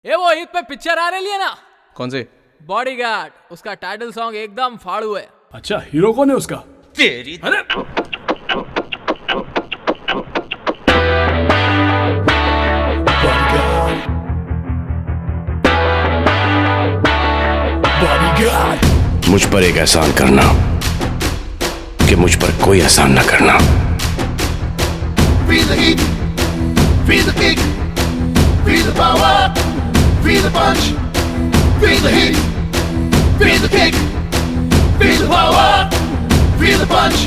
ये वो ईद पे पिक्चर आ रही है ना। कौन सी? बॉडीगार्ड, उसका टाइटल सॉन्ग एकदम फाड़ू है। अच्छा, हीरो कौन है उसका? तेरी अरे मुझ पर एक एहसान करना कि मुझ पर कोई एहसान न करना। Feel the heat, feel the kick, feel the power, feel the punch. Feel the heat, feel the kick, feel the power, feel the punch.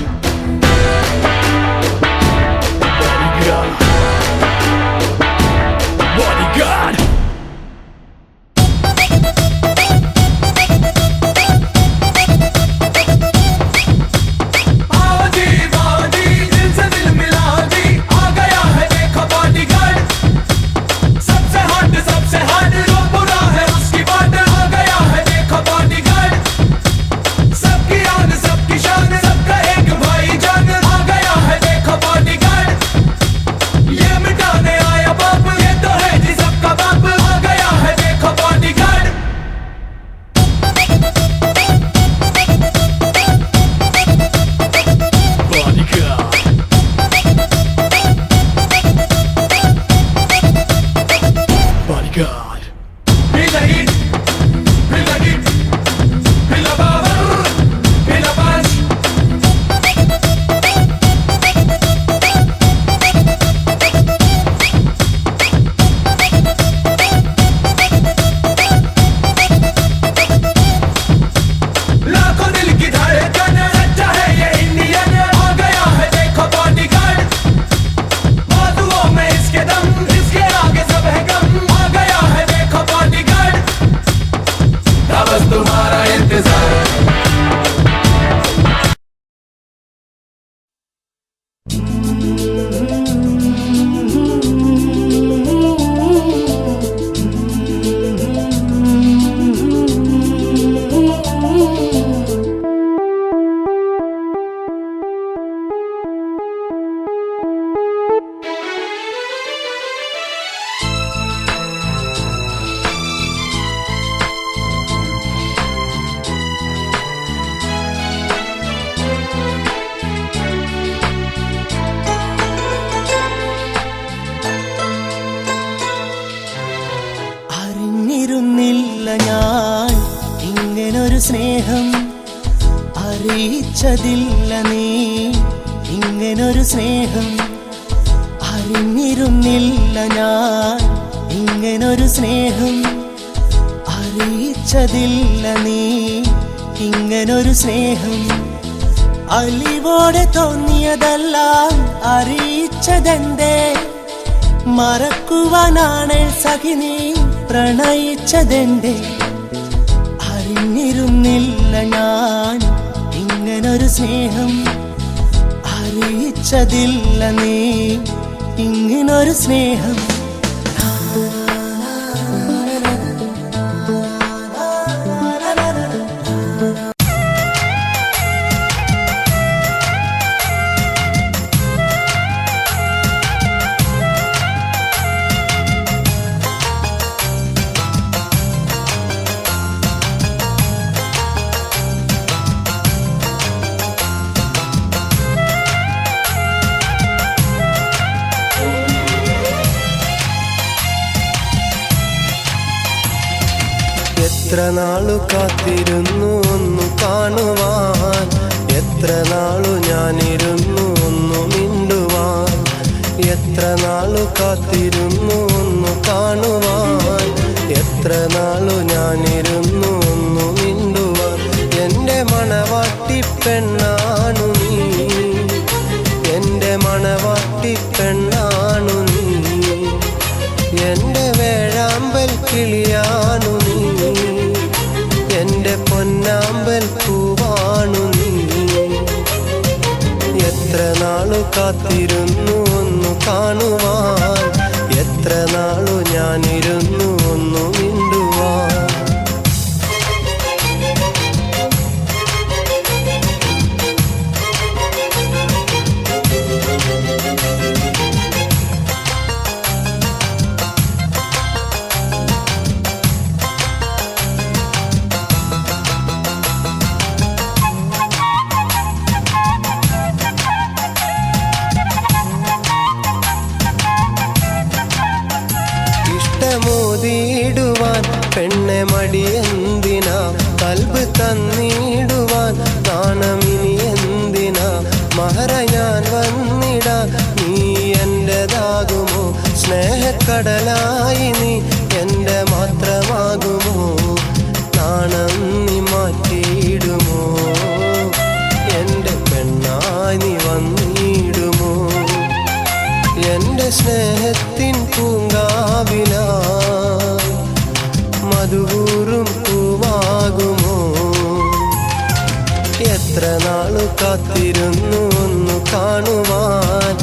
Bodyguard. God. Feel the heat, feel the kick, feel the power, feel the punch. लाखों दिल की धड़कन, सच्चा है ये Indian. आ गया है देखो बॉडीगार्ड, बाजुओं में इसके दम, इसके आगे सब है कम। आ गया है देखो बॉडीगार्ड, था बस तुम्हारा इंतजार। അറിഞ്ഞിരുന്നില്ല ഞാൻ ഇങ്ങനൊരു സ്നേഹം, അറിയിച്ചതില്ല നീ ഇങ്ങനൊരു സ്നേഹം. അറിഞ്ഞിരുന്നില്ല ഞാൻ ഇങ്ങനൊരു സ്നേഹം, അറിയിച്ചതില്ല നീ ഇങ്ങനൊരു സ്നേഹം. അലിവോടെ തോന്നിയതെല്ലാം അറിയിച്ചതെന്തേ, മറക്കുവാനാണ് സഖി നീ പ്രണയിച്ചതെന്റെ. അറിഞ്ഞിരുന്നില്ല ഞാൻ ഇങ്ങനൊരു സ്നേഹം, അറിയിച്ചതില്ല നീ ഇങ്ങനൊരു സ്നേഹം. എത്ര നാളു കാത്തിരുന്നു ഒന്നു കാണുവാൻ, എത്ര നാളു ഞാനിരുന്നു ഒന്നു മിണ്ടുവാൻ. എത്ര നാളു കാത്തിരുന്നു ഒന്നു കാണുവാൻ, എത്ര നാളു ഞാനിരുന്നു ഒന്നു മിണ്ടുവാൻ. എൻ്റെ മണവാട്ടി പെണ്ണാണു നീ, എൻ്റെ മണവാട്ടി പെണ്ണാണു നീ, എൻ്റെ വേഴാമ്പൽ കിളിയാണു നീ, എൻ്റെ പൊന്നാമ്പൽ പൂവാണു നീ. എത്ര നാളു കാത്തിരുന്നു ഒന്നു കാണുവാൻ, എത്ര നാളു ഞാനിരുന്നു ഒന്നു മിണ്ടുവാൻ. പെണ്ണെ മടിയെന്തിനാ കൽബ് തന്നിടുവാൻ നാണമിനി എന്തിനാ മഹറ ഞാൻ വന്നിടാ നീ എന്റേതാകുമോ സ്നേഹക്കടലായി നീ എന്റെ മാത്രമാകുമോ നാണം നീ മാറ്റിയിടുമോ എന്റെ പെണ്ണായി നീ വന്നിടുമോ എന്റെ സ്നേഹത്തിൻ പൂങ്കാവിലായി മധുകൂറും പൂവാകുമോ എത്ര നാളു കാത്തിരുന്നു ഒന്നു കാണുവാൻ